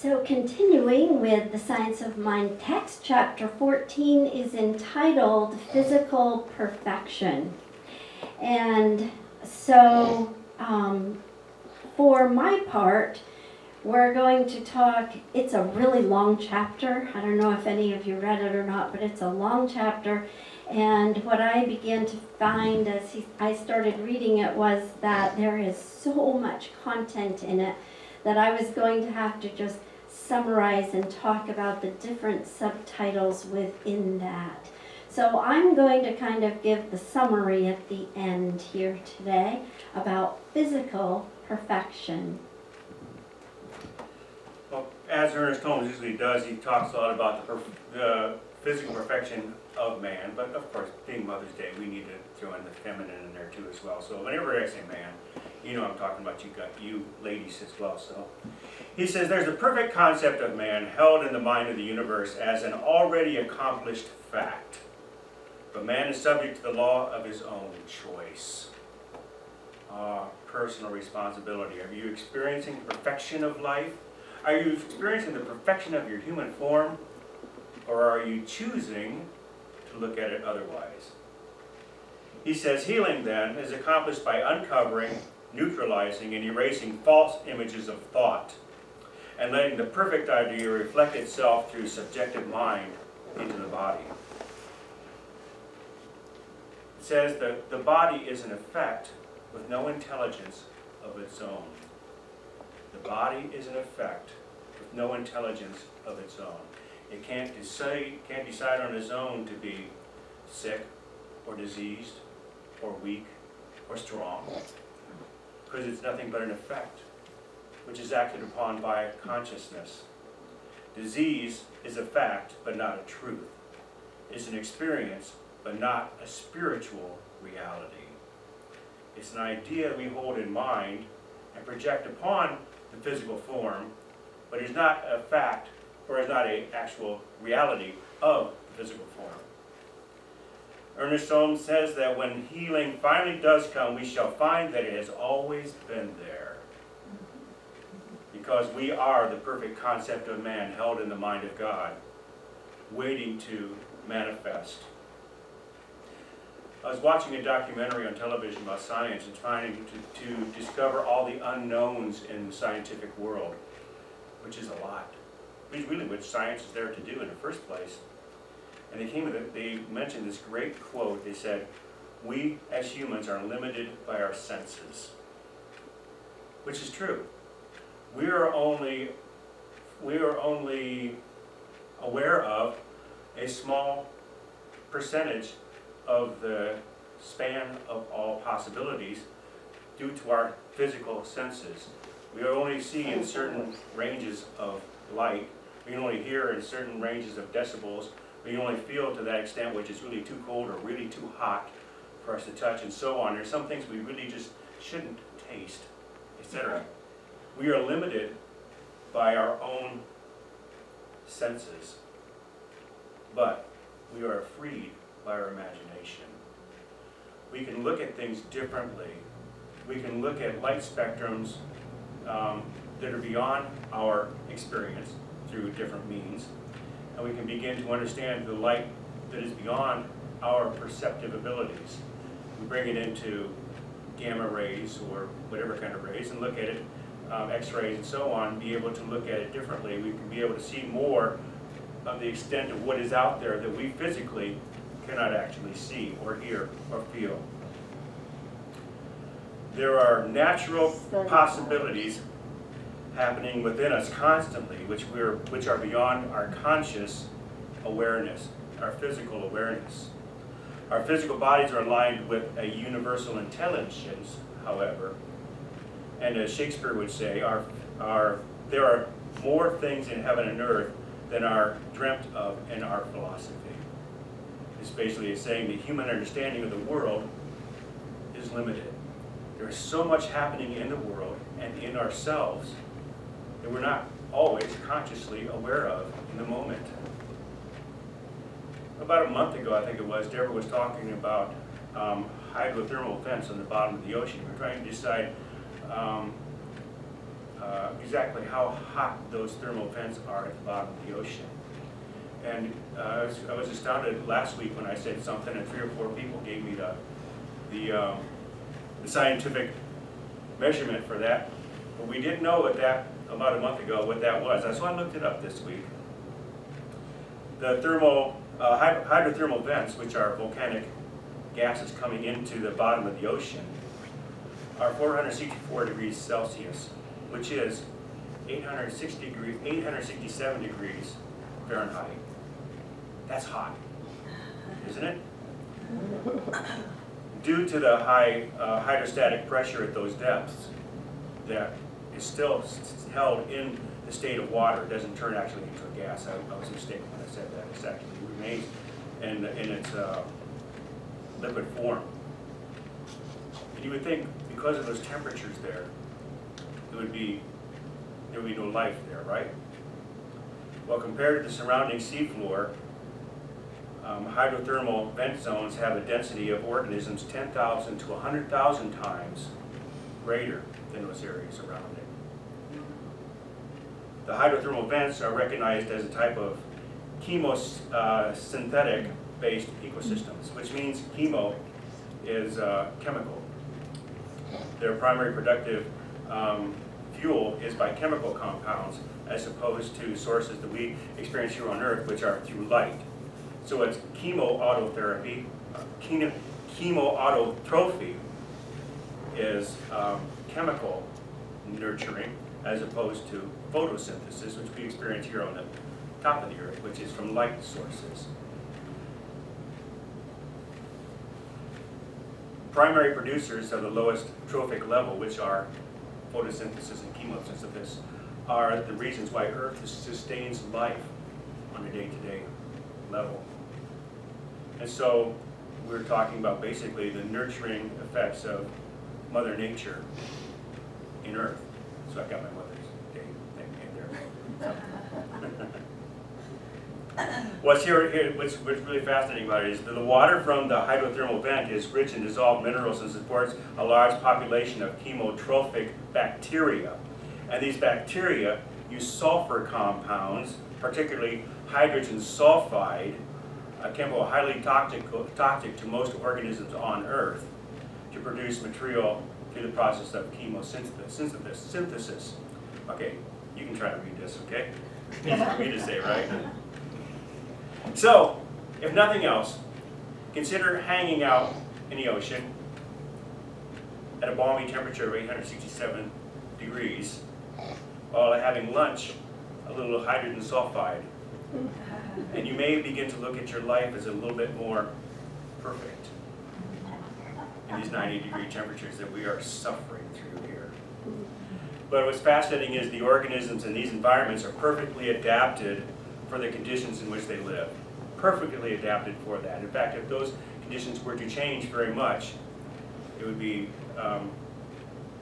So continuing with the Science of Mind text, chapter 14 is entitled Physical Perfection. And so for my part, we're going to talk, it's a really long chapter. I don't know if any of you read it or not, but it's a long chapter. And what I began to find as I started reading it was that there is so much content in it that I was going to have to just summarize and talk about the different subtitles within that. So I'm going to kind of give the summary at the end here today about physical perfection. Well, as Ernest Holmes usually does, he talks a lot about the physical perfection of man, but of course, being Mother's Day, we need to throw in the feminine in there too as well. So whenever I say man, you know I'm talking about you ladies as well. So he says, there's a perfect concept of man held in the mind of the universe as an already accomplished fact. But man is subject to the law of his own choice. Personal responsibility. Are you experiencing the perfection of life? Are you experiencing the perfection of your human form? Or are you choosing to look at it otherwise? He says, healing then is accomplished by uncovering, neutralizing, and erasing false images of thought, and letting the perfect idea reflect itself through subjective mind into the body. It says that the body is an effect with no intelligence of its own. The body is an effect with no intelligence of its own. It can't decide on its own to be sick or diseased or weak or strong, because it's nothing but an effect, which is acted upon by consciousness. Disease is a fact, but not a truth. It's an experience, but not a spiritual reality. It's an idea we hold in mind and project upon the physical form, but it's not a fact, or is not an actual reality of the physical form. Ernest Holmes says that when healing finally does come, we shall find that it has always been there. Because we are the perfect concept of man held in the mind of God, waiting to manifest. I was watching a documentary on television about science and trying to discover all the unknowns in the scientific world, which is a lot. Which really what science is there to do in the first place. And they mentioned this great quote. They said, we as humans are limited by our senses. Which is true. We are only aware of a small percentage of the span of all possibilities due to our physical senses. We only see in certain ranges of light. We can only hear in certain ranges of decibels. We can only feel to that extent which is really too cold or really too hot for us to touch, and so on. There's some things we really just shouldn't taste, etc. We are limited by our own senses, but we are freed by our imagination. We can look at things differently. We can look at light spectrums that are beyond our experience through different means, and we can begin to understand the light that is beyond our perceptive abilities. We bring it into gamma rays or whatever kind of rays and look at it, X-rays and so on, be able to look at it differently. We can be able to see more of the extent of what is out there that we physically cannot actually see or hear or feel. There are natural possibilities happening within us constantly, which are beyond our conscious awareness, our physical awareness. Our physical bodies are aligned with a universal intelligence, however, and as Shakespeare would say, there are more things in heaven and earth than are dreamt of in our philosophy. It's basically saying the human understanding of the world is limited. There is so much happening in the world and in ourselves that we're not always consciously aware of in the moment. About a month ago, I think it was, Deborah was talking about hydrothermal vents on the bottom of the ocean. We're trying to decide exactly how hot those thermal vents are at the bottom of the ocean. And I was astounded last week when I said something, and 3 or 4 people gave me the scientific measurement for that. But we didn't know what that, about a month ago, what that was. So I looked it up this week. The hydrothermal vents, which are volcanic gases coming into the bottom of the ocean, are 464 degrees Celsius, which is 867 degrees Fahrenheit. That's hot, isn't it? Due to the high hydrostatic pressure at those depths, that is still held in the state of water. It doesn't turn actually into a gas. I was mistaken when I said that. It actually remains in its liquid form. And you would think because of those temperatures there, there would be no life there, right? Well, compared to the surrounding seafloor, hydrothermal vent zones have a density of organisms 10,000 to 100,000 times greater than those areas around it. The hydrothermal vents are recognized as a type of chemosynthetic-based ecosystems, which means chemo is chemical. Their primary productive fuel is by chemical compounds as opposed to sources that we experience here on Earth, which are through light. So it's chemoautotherapy. Chemoautotrophy is chemical nurturing as opposed to photosynthesis, which we experience here on the top of the Earth, which is from light sources. Primary producers of the lowest trophic level, which are photosynthesis and chemosynthesis, are the reasons why Earth sustains life on a day-to-day level. And so we're talking about basically the nurturing effects of Mother Nature in Earth. So I've got my Mother's Day thing in there. What's really fascinating about it is that the water from the hydrothermal vent is rich in dissolved minerals and supports a large population of chemotrophic bacteria. And these bacteria use sulfur compounds, particularly hydrogen sulfide, a chemical highly toxic to most organisms on Earth, to produce material through the process of chemosynthesis. Okay, you can try to read this, okay? It's easy for me to say, right? So, if nothing else, consider hanging out in the ocean at a balmy temperature of 867 degrees while having lunch, a little hydrogen sulfide. And you may begin to look at your life as a little bit more perfect in these 90-degree temperatures that we are suffering through here. But what's fascinating is the organisms in these environments are perfectly adapted for the conditions in which they live. Perfectly adapted for that. In fact, if those conditions were to change very much, it would be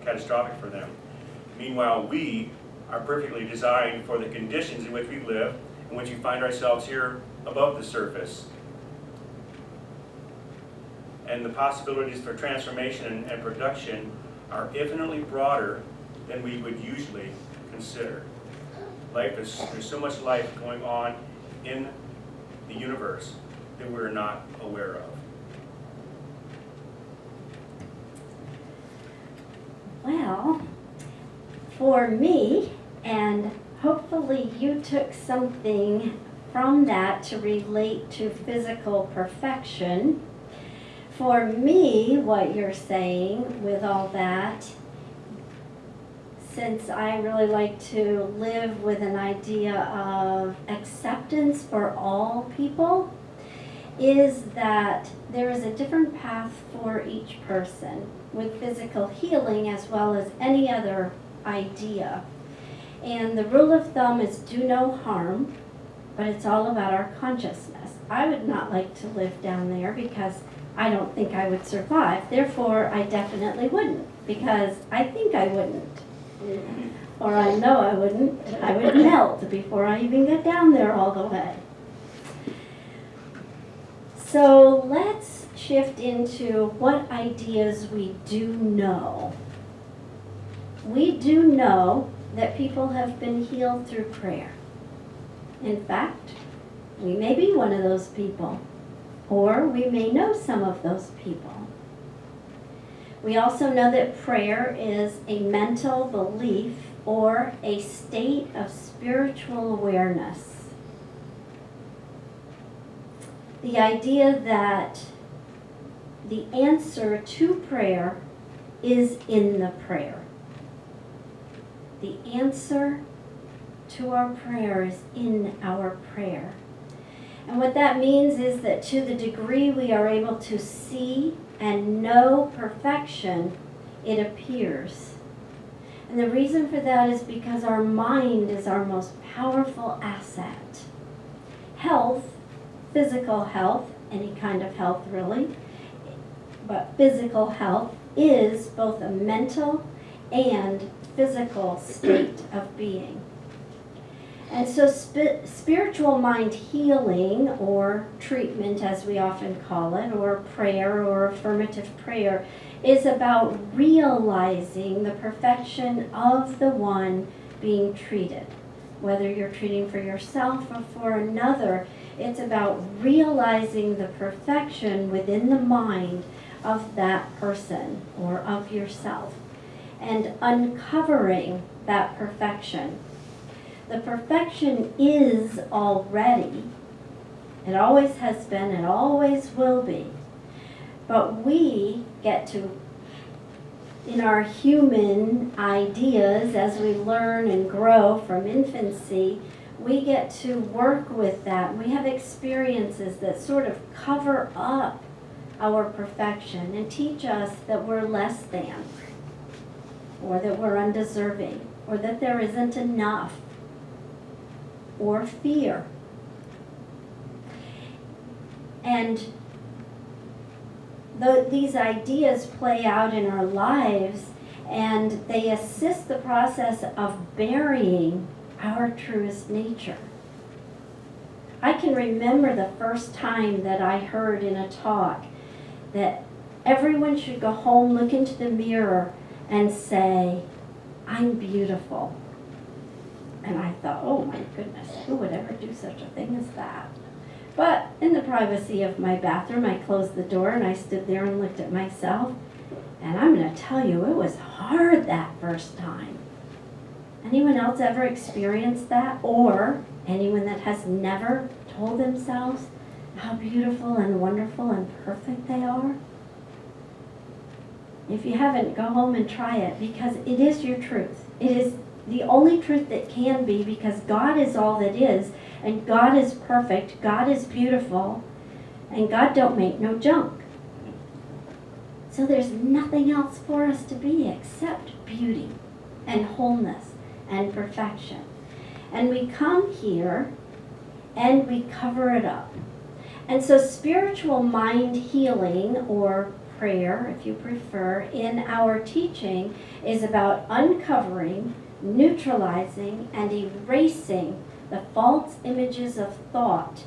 catastrophic for them. Meanwhile, we are perfectly designed for the conditions in which we live, in which we find ourselves here above the surface. And the possibilities for transformation and production are infinitely broader than we would usually consider. There's so much life going on in the universe that we're not aware of. Well, for me, and hopefully you took something from that to relate to physical perfection. For me, what you're saying with all that, since I really like to live with an idea of acceptance for all people, is that there is a different path for each person with physical healing as well as any other idea. And the rule of thumb is do no harm, but it's all about our consciousness. I would not like to live down there because I don't think I would survive. Therefore, I definitely wouldn't, because I think I wouldn't. Or I know I wouldn't. I would melt before I even get down there all the way. So let's shift into what ideas we do know. We do know that people have been healed through prayer. In fact, we may be one of those people, or we may know some of those people. We also know that prayer is a mental belief or a state of spiritual awareness. The idea that the answer to prayer is in the prayer. The answer to our prayer is in our prayer. And what that means is that to the degree we are able to see and know perfection, it appears. And the reason for that is because our mind is our most powerful asset. Health, physical health, any kind of health really, but physical health is both a mental and physical state of being. And so spiritual mind healing, or treatment as we often call it, or prayer or affirmative prayer, is about realizing the perfection of the one being treated. Whether you're treating for yourself or for another, it's about realizing the perfection within the mind of that person or of yourself and uncovering that perfection. The perfection is already. It always has been, it always will be. But we get to, in our human ideas, as we learn and grow from infancy, we get to work with that. We have experiences that sort of cover up our perfection and teach us that we're less than, or that we're undeserving, or that there isn't enough, or fear. And these ideas play out in our lives, and they assist the process of burying our truest nature. I can remember the first time that I heard in a talk that everyone should go home, look into the mirror, and say, "I'm beautiful." And I thought, oh my goodness, who would ever do such a thing as that? But in the privacy of my bathroom, I closed the door and I stood there and looked at myself. And I'm going to tell you, it was hard that first time. Anyone else ever experienced that? Or anyone that has never told themselves how beautiful and wonderful and perfect they are? If you haven't, go home and try it, because it is your truth. It is the only truth that can be, because God is all that is, and God is perfect, God is beautiful, and God don't make no junk. So there's nothing else for us to be except beauty and wholeness and perfection. And we come here and we cover it up. And so spiritual mind healing, or prayer if you prefer, in our teaching is about uncovering, neutralizing, and erasing the false images of thought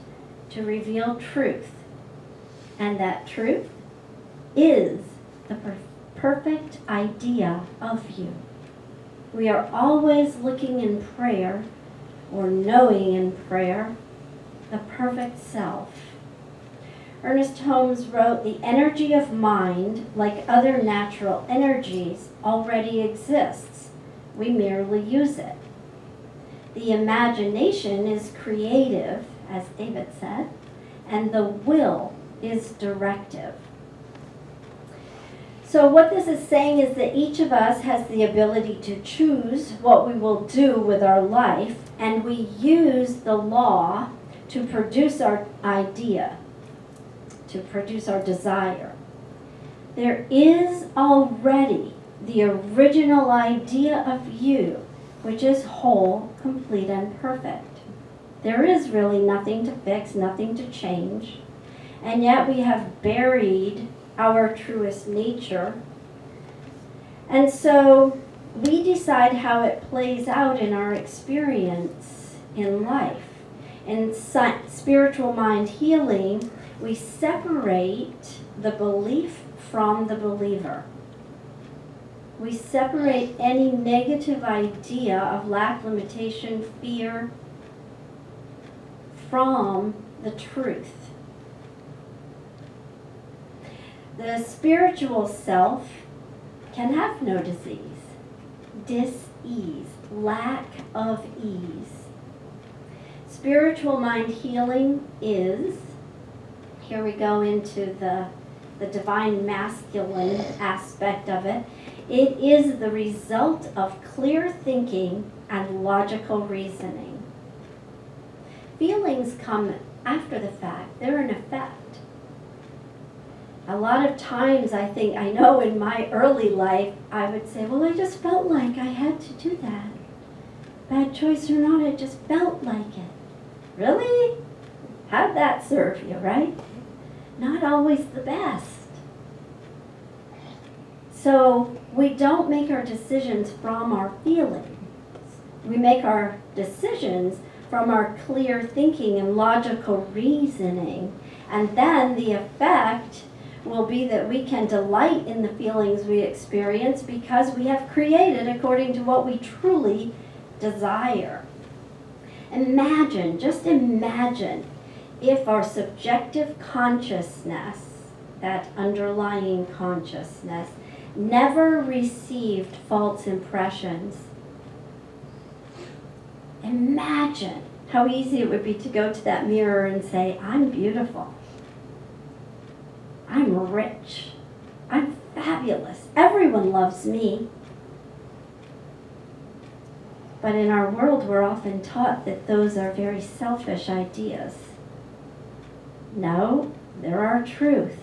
to reveal truth. And that truth is the perfect idea of you. We are always looking in prayer, or knowing in prayer, the perfect self. Ernest Holmes wrote, "The energy of mind, like other natural energies, already exists. We merely use it. The imagination is creative," as David said, "and the will is directive." So what this is saying is that each of us has the ability to choose what we will do with our life, and we use the law to produce our idea, to produce our desire. There is already the original idea of you, which is whole, complete, and perfect. There is really nothing to fix, nothing to change, and yet we have buried our truest nature. And so we decide how it plays out in our experience in life. In spiritual mind healing, we separate the belief from the believer. We separate any negative idea of lack, limitation, fear from the truth. The spiritual self can have no disease, dis-ease, lack of ease. Spiritual mind healing is, here we go into the divine masculine aspect of it. It is the result of clear thinking and logical reasoning. Feelings come after the fact. They're an effect. A lot of times I know in my early life, I would say, well, I just felt like I had to do that. Bad choice or not, I just felt like it. Really? How'd that serve you, right? Not always the best. So we don't make our decisions from our feelings. We make our decisions from our clear thinking and logical reasoning. And then the effect will be that we can delight in the feelings we experience because we have created according to what we truly desire. Imagine, just imagine, if our subjective consciousness, that underlying consciousness, never received false impressions. Imagine how easy it would be to go to that mirror and say, I'm beautiful. I'm rich. I'm fabulous. Everyone loves me. But in our world, we're often taught that those are very selfish ideas. No, they're our truth.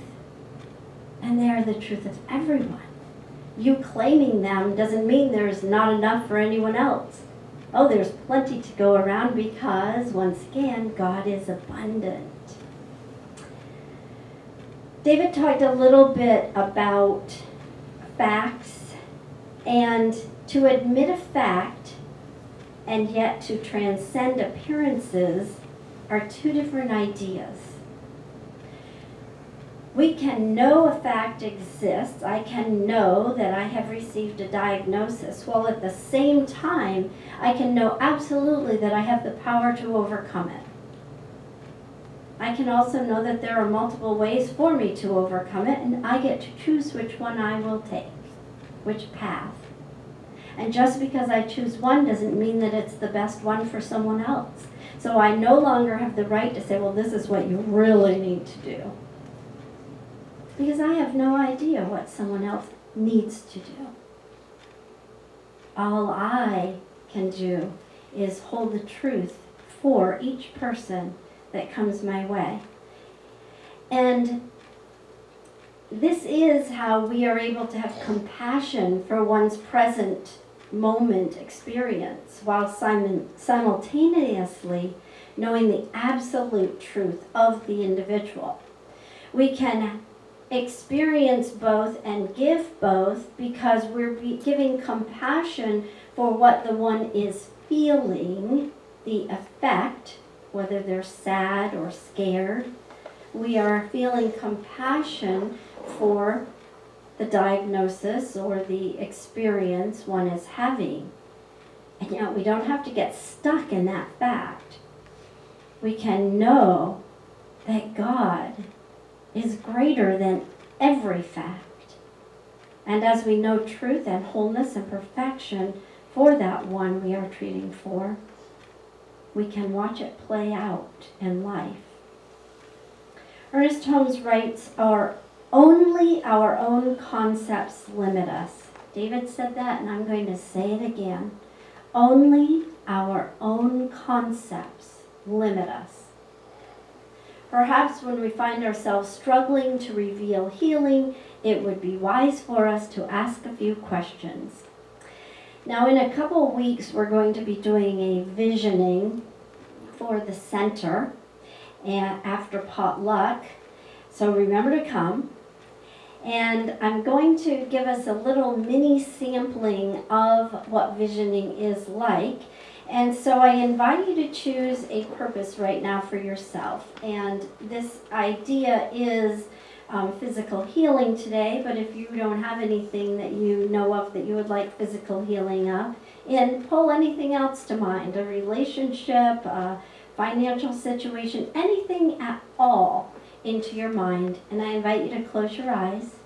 And they are the truth of everyone. You claiming them doesn't mean there's not enough for anyone else. Oh, there's plenty to go around because, once again, God is abundant. David talked a little bit about facts, and to admit a fact and yet to transcend appearances are two different ideas. We can know a fact exists. I can know that I have received a diagnosis, while at the same time, I can know absolutely that I have the power to overcome it. I can also know that there are multiple ways for me to overcome it, and I get to choose which one I will take, which path. And just because I choose one doesn't mean that it's the best one for someone else. So I no longer have the right to say, well, this is what you really need to do. Because I have no idea what someone else needs to do. All I can do is hold the truth for each person that comes my way. And this is how we are able to have compassion for one's present moment experience while simultaneously knowing the absolute truth of the individual. We can experience both and give both because we're giving compassion for what the one is feeling, the effect, whether they're sad or scared. We are feeling compassion for the diagnosis or the experience one is having. And yet we don't have to get stuck in that fact. We can know that God is greater than every fact. And as we know truth and wholeness and perfection for that one we are treating for, we can watch it play out in life. Ernest Holmes writes, only our own concepts limit us. David said that, and I'm going to say it again. Only our own concepts limit us. Perhaps when we find ourselves struggling to reveal healing, it would be wise for us to ask a few questions. Now, in a couple of weeks, we're going to be doing a visioning for the center and after potluck. So remember to come. And I'm going to give us a little mini sampling of what visioning is like. And so I invite you to choose a purpose right now for yourself. And this idea is physical healing today, but if you don't have anything that you know of that you would like physical healing of, and pull anything else to mind, a relationship, a financial situation, anything at all into your mind. And I invite you to close your eyes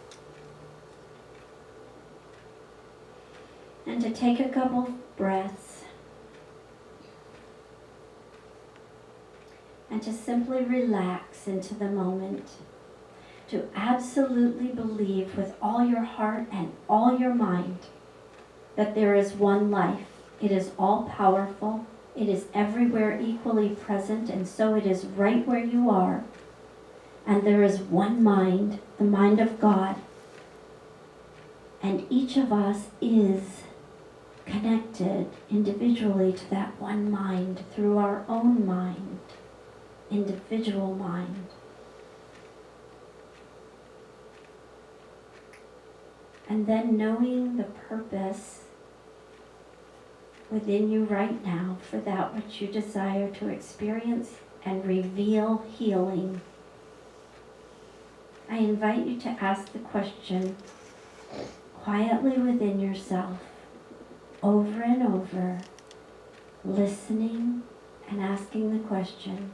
and to take a couple breaths and to simply relax into the moment. To absolutely believe with all your heart and all your mind that there is one life. It is all powerful. It is everywhere equally present, and so it is right where you are. And there is one mind, the mind of God. And each of us is connected individually to that one mind through our own mind, individual mind. And then knowing the purpose within you right now for that which you desire to experience and reveal healing. I invite you to ask the question quietly within yourself, over and over, listening and asking the question,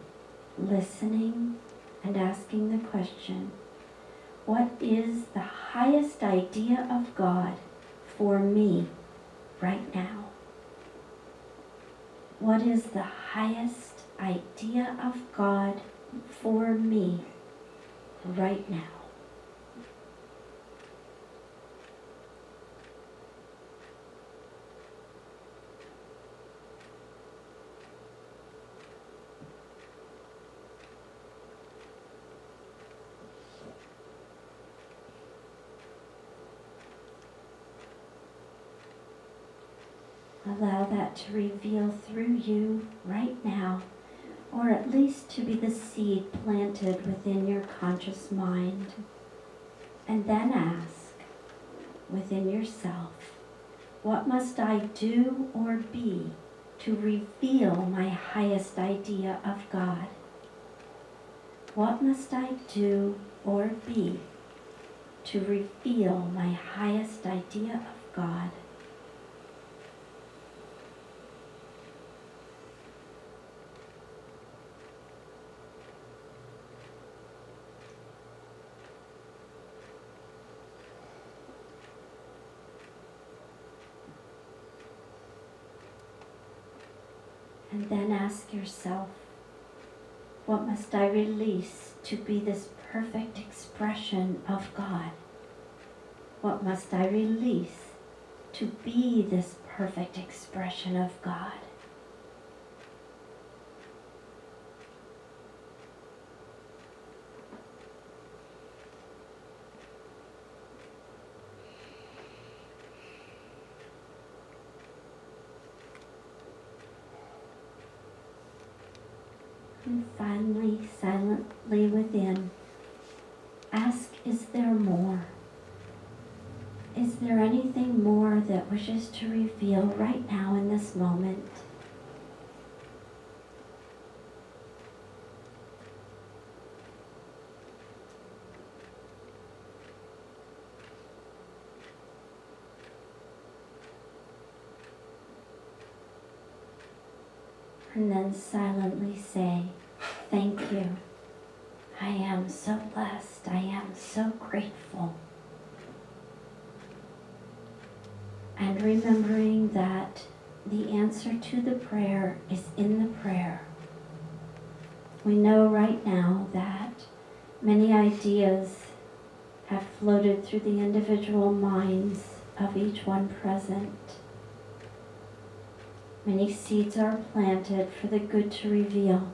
listening and asking the question. What is the highest idea of God for me right now? What is the highest idea of God for me right now? Allow that to reveal through you right now, or at least to be the seed planted within your conscious mind. And then ask within yourself, what must I do or be to reveal my highest idea of God? What must I do or be to reveal my highest idea of God? And then ask yourself, what must I release to be this perfect expression of God? What must I release to be this perfect expression of God? And finally, silently within, ask, is there more? Is there anything more that wishes to reveal right now in this moment? And then silently say, thank you. I am so blessed. I am so grateful. And remembering that the answer to the prayer is in the prayer. We know right now that many ideas have floated through the individual minds of each one present. Many seeds are planted for the good to reveal.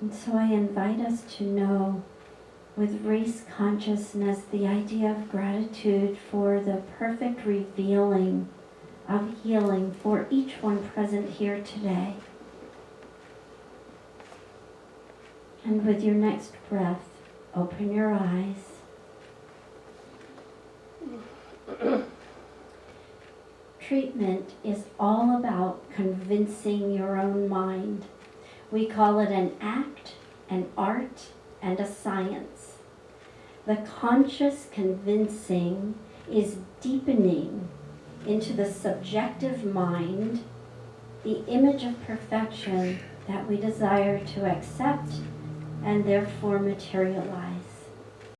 And so I invite us to know with race consciousness the idea of gratitude for the perfect revealing of healing for each one present here today. And with your next breath, open your eyes. Treatment is all about convincing your own mind. We call it an act, an art, and a science. The conscious convincing is deepening into the subjective mind the image of perfection that we desire to accept and therefore materialize.